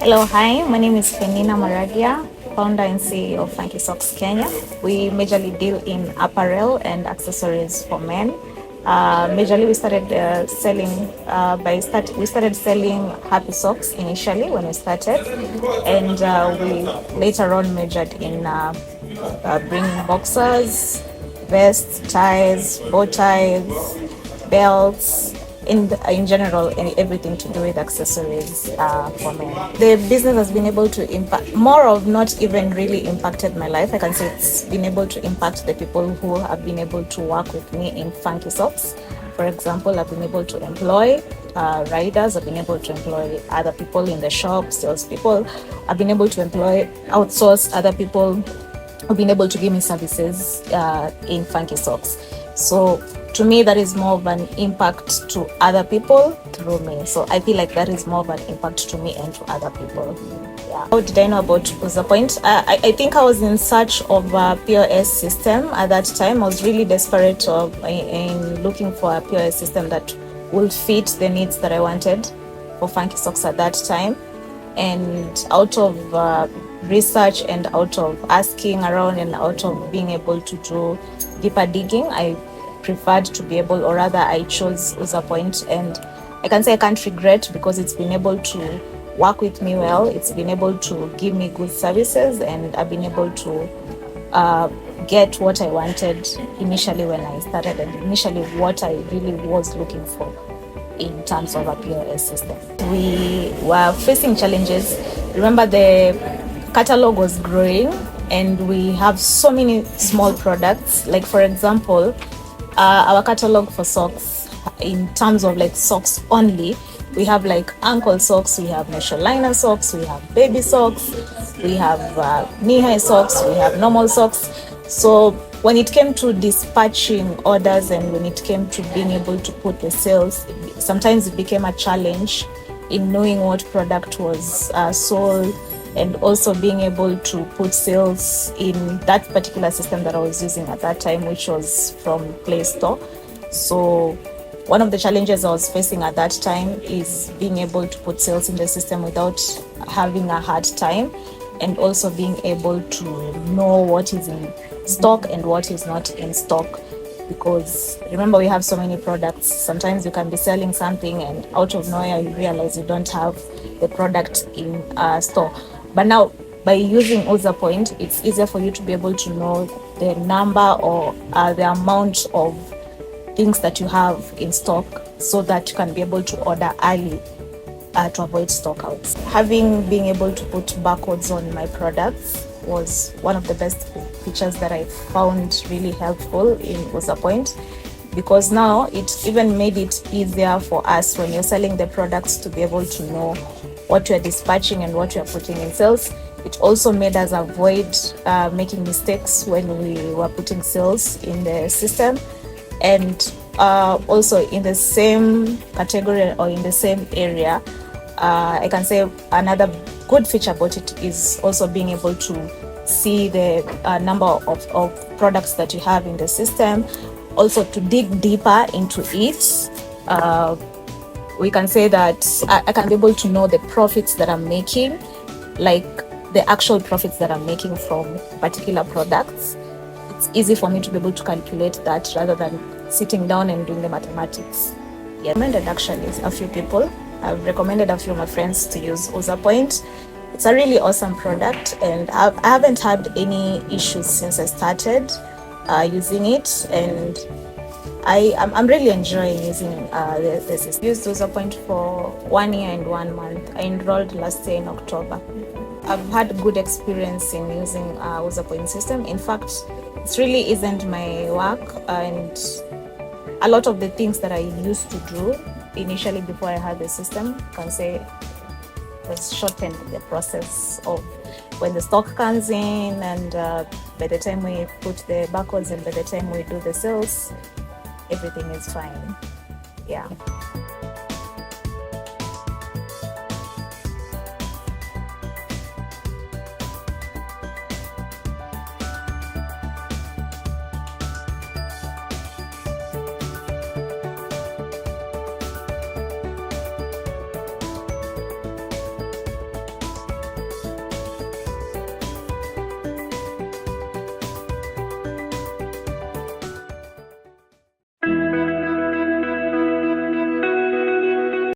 Hello, hi. My name is Peninah, founder and CEO of Funky Socks Kenya. We majorly deal in apparel and accessories for men. Majorly, we started we started selling happy socks initially when we started, and we later on majored in bringing boxers, vests, ties, bow ties, belts, in general, everything to do with accessories for men. The business has been able to impact, more of not even really impacted my life. I can say it's been able to impact the people who have been able to work with me in Funky Socks. For example, I've been able to employ riders, I've been able to employ other people in the shop, salespeople. I've been able to outsource other people who've been able to give me services in Funky Socks. So to me, that is more of an impact to other people through me. So I feel like that is more of an impact to me and to other people. Yeah. How did I know about UZAPOINT? I think I was in search of a POS system at that time. I was really desperate in looking for a POS system that would fit the needs that I wanted for Funky Socks at that time. And out of research and out of asking around and out of being able to do deeper digging, I preferred to be able, or rather I chose UZAPOINT, and I can say I can't regret because it's been able to work with me well. It's been able to give me good services, and I've been able to get what I wanted initially when I started, and initially what I really was looking for in terms of a POS system. We were facing challenges. Remember, the catalog was growing and we have so many small products. Like, for example, our catalog for socks, in terms of like socks only, we have like ankle socks, we have mesh liner socks, we have baby socks, we have knee-high socks, we have normal socks. So when it came to dispatching orders and when it came to being able to put the sales, sometimes it became a challenge in knowing what product was sold, and also being able to put sales in that particular system that I was using at that time, which was from Play Store. So one of the challenges I was facing at that time is being able to put sales in the system without having a hard time, and also being able to know what is in stock and what is not in stock. Because remember, we have so many products. Sometimes you can be selling something and out of nowhere you realize you don't have the product in store. But now, by using UZAPOINT, it's easier for you to be able to know the number or the amount of things that you have in stock, so that you can be able to order early to avoid stockouts. Being able to put barcodes on my products was one of the best features that I found really helpful in UZAPOINT, because now it even made it easier for us when you're selling the products to be able to know what you're dispatching and what you're putting in sales. It also made us avoid making mistakes when we were putting sales in the system. And also in the same category or in the same area, I can say another good feature about it is also being able to see the number of products that you have in the system. Also, to dig deeper into it, we can say that I can be able to know the profits that I'm making, like the actual profits that I'm making from particular products. It's easy for me to be able to calculate that rather than sitting down and doing the mathematics. Yeah, I recommended actually a few people. I've recommended a few of my friends to use UZAPOINT. It's a really awesome product, and I haven't had any issues since I started using it, and I'm really enjoying using this system. I used UZAPOINT for 1 year and 1 month. I enrolled last year in October. I've had good experience in using UZAPOINT system. In fact, it really isn't my work, and a lot of the things that I used to do initially before I had the system, I can say, has shortened the process of when the stock comes in, and by the time we put the barcodes and by the time we do the sales, everything is fine. Yeah.